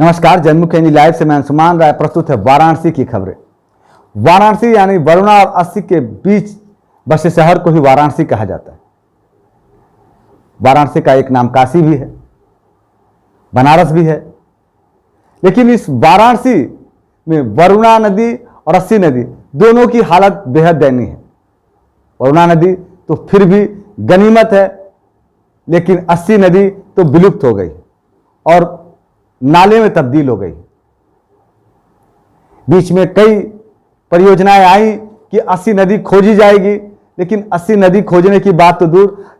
नमस्कार, जनमुख लाइव से मैं अंशुमान राय प्रस्तुत है वाराणसी की खबरें। वाराणसी यानी वरुणा और अस्सी के बीच बसे शहर को ही वाराणसी कहा जाता है। वाराणसी का एक नाम काशी भी है, बनारस भी है, लेकिन इस वाराणसी में वरुणा नदी और अस्सी नदी दोनों की हालत बेहद दयनीय है। वरुणा नदी तो फिर भी गनीमत है, लेकिन अस्सी नदी तो विलुप्त हो गई और नाले में तब्दील हो गई। बीच में कई परियोजनाएं आई कि अस्सी नदी खोजी जाएगी, लेकिन अस्सी नदी खोजने की बात तो दूर,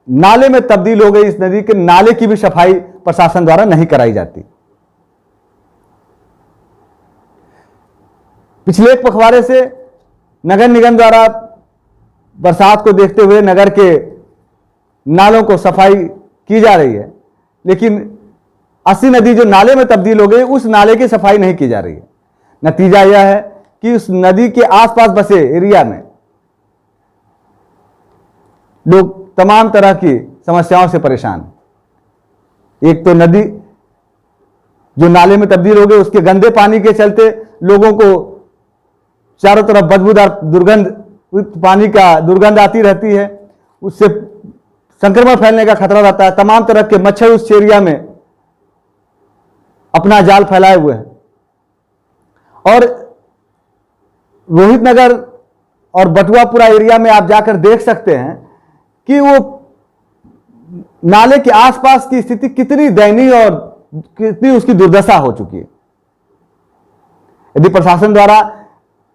नाले में तब्दील हो गई। इस नदी के नाले की भी सफाई प्रशासन द्वारा नहीं कराई जाती। पिछले एक पखवाड़े से नगर निगम द्वारा बरसात को देखते हुए नगर के नालों को सफाई की जा रही है, लेकिन अस्सी नदी जो नाले में तब्दील हो गई, उस नाले की सफाई नहीं की जा रही है। नतीजा यह है कि उस नदी के आसपास बसे एरिया में लोग तमाम तरह की समस्याओं से परेशान हैं। एक तो नदी जो नाले में तब्दील हो गई, उसके गंदे पानी के चलते लोगों को चारों तरफ बदबूदार पानी का दुर्गंध आती रहती है। उससे संक्रमण फैलने का खतरा रहता है। तमाम तरह के मच्छर उस एरिया में अपना जाल फैलाए हुए हैं। और रोहित नगर और बटुआपुरा एरिया में आप जाकर देख सकते हैं कि वो नाले के आसपास की स्थिति कितनी दयनीय और कितनी उसकी दुर्दशा हो चुकी है। यदि प्रशासन द्वारा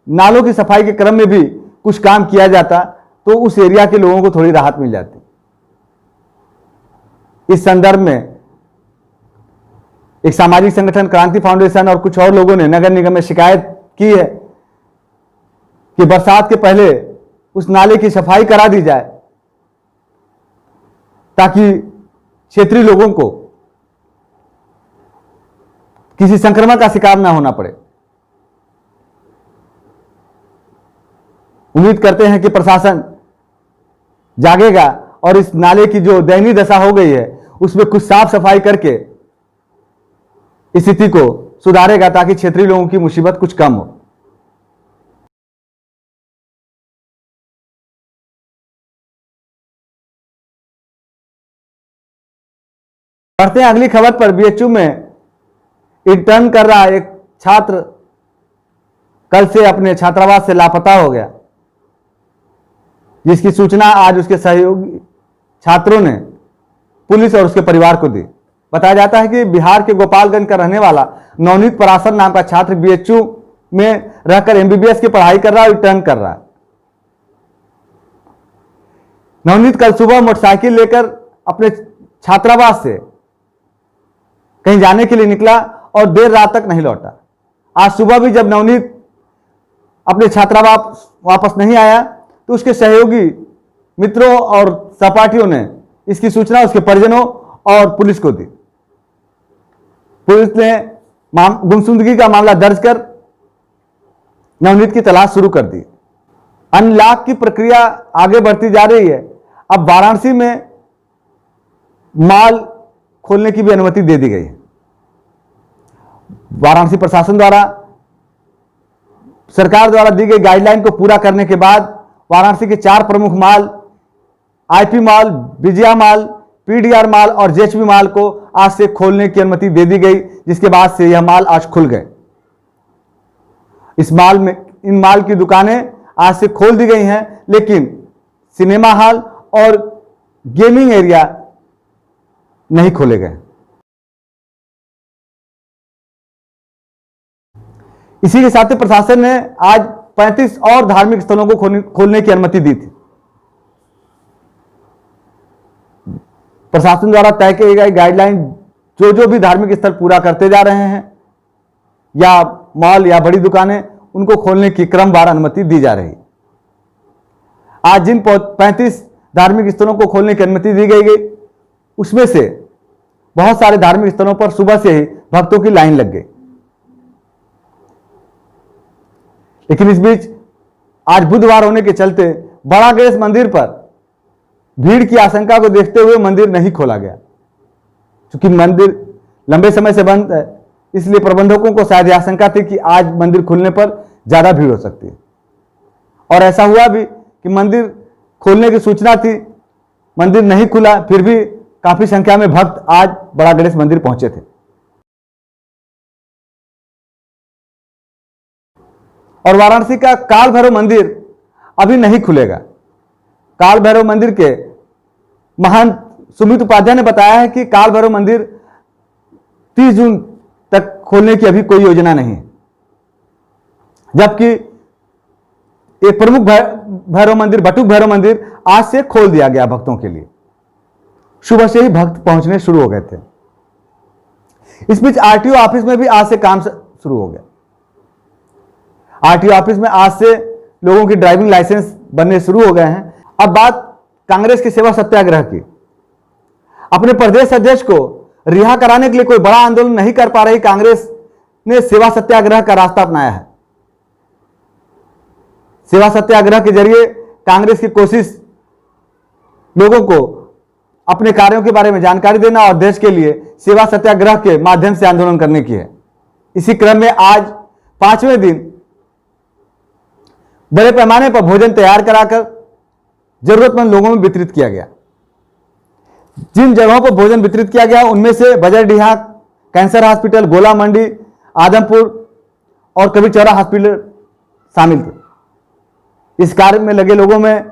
नालों की सफाई के क्रम में भी कुछ काम किया जाता तो उस एरिया के लोगों को थोड़ी राहत मिल जाती। इस संदर्भ में एक सामाजिक संगठन क्रांति फाउंडेशन और कुछ और लोगों ने नगर निगम में शिकायत की है कि बरसात के पहले उस नाले की सफाई करा दी जाए, ताकि क्षेत्रीय लोगों को किसी संक्रमण का शिकार ना होना पड़े। उम्मीद करते हैं कि प्रशासन जागेगा और इस नाले की जो दयनीय दशा हो गई है उसमें कुछ साफ सफाई करके स्थिति को सुधारेगा, ताकि क्षेत्रीय लोगों की मुसीबत कुछ कम हो। बढ़ते हैं अगली खबर पर। बीएचयू में इंटर्न कर रहा एक छात्र कल से अपने छात्रावास से लापता हो गया, जिसकी सूचना आज उसके सहयोगी छात्रों ने पुलिस और उसके परिवार को दी। बताया जाता है कि बिहार के गोपालगंज का रहने वाला नवनीत पराशर नाम का छात्र बीएचयू में रहकर एमबीबीएस की पढ़ाई कर रहा है और रिटर्न कर रहा है। नवनीत कल सुबह मोटरसाइकिल लेकर अपने छात्रावास से कहीं जाने के लिए निकला और देर रात तक नहीं लौटा। आज सुबह भी जब नवनीत अपने छात्रावास वापस नहीं आया तो उसके सहयोगी मित्रों और सहपाठियों ने इसकी सूचना उसके परिजनों और पुलिस को दी। पुलिस ने गुमशुदगी का मामला दर्ज कर नवनीत की तलाश शुरू कर दी। अनलॉक की प्रक्रिया आगे बढ़ती जा रही है। अब वाराणसी में मॉल खोलने की भी अनुमति दे दी गई है। वाराणसी प्रशासन द्वारा, सरकार द्वारा दी गई गाइडलाइन को पूरा करने के बाद वाराणसी के 4 प्रमुख mall, IP mall, Vijaya mall, PDR mall और जेएचबी मॉल को आज से खोलने की अनुमति दे दी गई, जिसके बाद से यह मॉल आज खुल गए। इस मॉल में इन मॉल की दुकानें आज से खोल दी गई हैं, लेकिन सिनेमा हॉल और गेमिंग एरिया नहीं खोले गए। इसी के साथ प्रशासन ने आज 35 और धार्मिक स्थलों को खोलने की अनुमति दी थी। प्रशासन द्वारा तय की गई गाइडलाइन जो भी धार्मिक स्थल पूरा करते जा रहे हैं या मॉल या बड़ी दुकानें, उनको खोलने की क्रमवार अनुमति दी जा रही। आज जिन 35 धार्मिक स्थलों को खोलने की अनुमति दी गई उसमें से बहुत सारे धार्मिक स्थलों पर सुबह से ही भक्तों की लाइन लग गई। लेकिन इस बीच आज बुधवार होने के चलते बड़ा गणेश मंदिर पर भीड़ की आशंका को देखते हुए मंदिर नहीं खोला गया। क्योंकि मंदिर लंबे समय से बंद है, इसलिए प्रबंधकों को शायद यह आशंका थी कि आज मंदिर खुलने पर ज़्यादा भीड़ हो सकती है, और ऐसा हुआ भी कि मंदिर खोलने की सूचना थी, मंदिर नहीं खुला, फिर भी काफी संख्या में भक्त आज बड़ा गणेश मंदिर पहुंचे थे। और वाराणसी का काल भैरव मंदिर अभी नहीं खुलेगा। काल भैरव मंदिर के महंत सुमित उपाध्याय ने बताया है कि काल भैरव मंदिर 30 जून तक खोलने की अभी कोई योजना नहीं है, जबकि एक प्रमुख भैरव मंदिर बटुक भैरव मंदिर आज से खोल दिया गया भक्तों के लिए। सुबह से ही भक्त पहुंचने शुरू हो गए थे। इस बीच आरटीओ ऑफिस में भी आज से काम शुरू हो गया। आरटीओ ऑफिस में आज से लोगों की ड्राइविंग लाइसेंस बनने शुरू हो गए हैं। अब बात कांग्रेस के सेवा सत्याग्रह की। अपने प्रदेश अध्यक्ष को रिहा कराने के लिए कोई बड़ा आंदोलन नहीं कर पा रही कांग्रेस ने सेवा सत्याग्रह का रास्ता अपनाया है। सेवा सत्याग्रह के जरिए कांग्रेस की कोशिश लोगों को अपने कार्यों के बारे में जानकारी देना और देश के लिए सेवा सत्याग्रह के माध्यम से आंदोलन करने की है। इसी क्रम में आज 5वें दिन बड़े पैमाने पर भोजन तैयार कराकर जरूरतमंद लोगों में वितरित किया गया। जिन जगहों पर भोजन वितरित किया गया उनमें से बजरडीहा कैंसर हॉस्पिटल, गोला मंडी, आदमपुर और कबीर चौरा हॉस्पिटल शामिल थे। इस कार्य में लगे लोगों में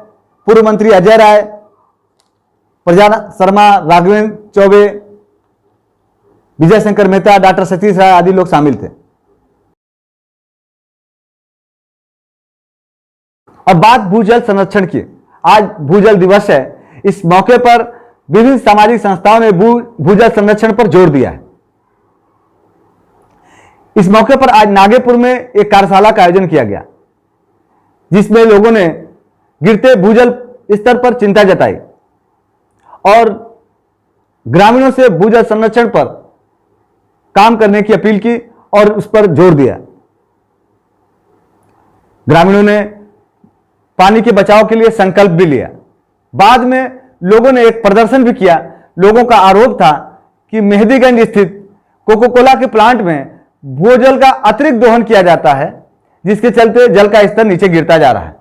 पूर्व मंत्री अजय राय, प्रजा शर्मा, राघवेंद्र चौबे, विजय शंकर मेहता, डॉक्टर सतीश राय आदि लोग शामिल थे। अब बात भूजल संरक्षण की। आज भूजल दिवस है। इस मौके पर विभिन्न सामाजिक संस्थाओं ने भूजल संरक्षण पर जोर दिया है। इस मौके पर आज नागेपुर में एक कार्यशाला का आयोजन किया गया, जिसमें लोगों ने गिरते भूजल स्तर पर चिंता जताई और ग्रामीणों से भूजल संरक्षण पर काम करने की अपील की और उस पर जोर दिया। ग्रामीणों ने पानी के बचाव के लिए संकल्प भी लिया। बाद में लोगों ने एक प्रदर्शन भी किया। लोगों का आरोप था कि मेहदीगंज स्थित कोको कोला के प्लांट में भूजल का अतिरिक्त दोहन किया जाता है, जिसके चलते जल का स्तर नीचे गिरता जा रहा है।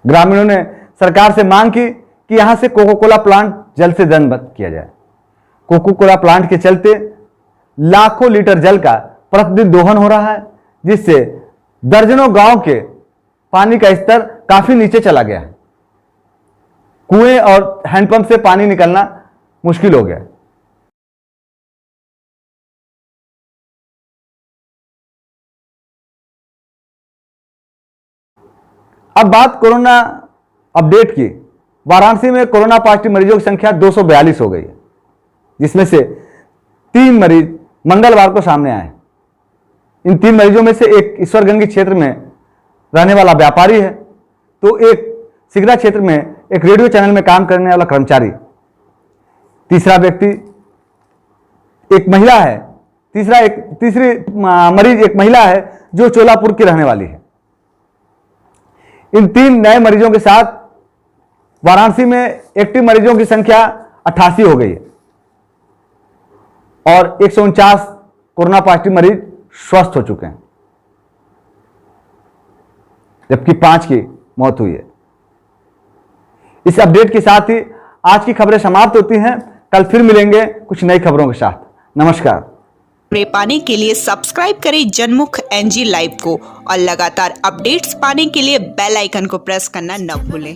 ग्रामीणों ने सरकार से मांग की कि यहां से कोको कोला प्लांट जल्द से जल्द बंद किया जाए। कोको कोला प्लांट के चलते लाखों लीटर जल का प्रतिदिन दोहन हो रहा है, जिससे दर्जनों गांव के पानी का स्तर काफी नीचे चला गया है। कुएं और हैंडपंप से पानी निकलना मुश्किल हो गया। अब बात कोरोना अपडेट की। वाराणसी में कोरोना पॉजिटिव मरीजों की संख्या 242 हो गई है, जिसमें से 3 मरीज मंगलवार को सामने आए। इन 3 मरीजों में से एक ईश्वरगंज क्षेत्र में रहने वाला व्यापारी है, तो एक सिगरा क्षेत्र में एक रेडियो चैनल में काम करने वाला कर्मचारी, तीसरा व्यक्ति एक महिला है, तीसरी मरीज एक महिला है जो चोलापुर की रहने वाली है। इन 3 नए मरीजों के साथ वाराणसी में एक्टिव मरीजों की संख्या 88 हो गई है और 149 कोरोना पॉजिटिव मरीज स्वस्थ हो चुके हैं, जबकि 5 की मौत हुई है। इस अपडेट के साथ ही आज की खबरें समाप्त होती हैं। कल फिर मिलेंगे कुछ नई खबरों के साथ। नमस्कार। पाने के लिए सब्सक्राइब करें जनमुख NG लाइव को और लगातार अपडेट्स पाने के लिए बेल आइकन को प्रेस करना न भूलें।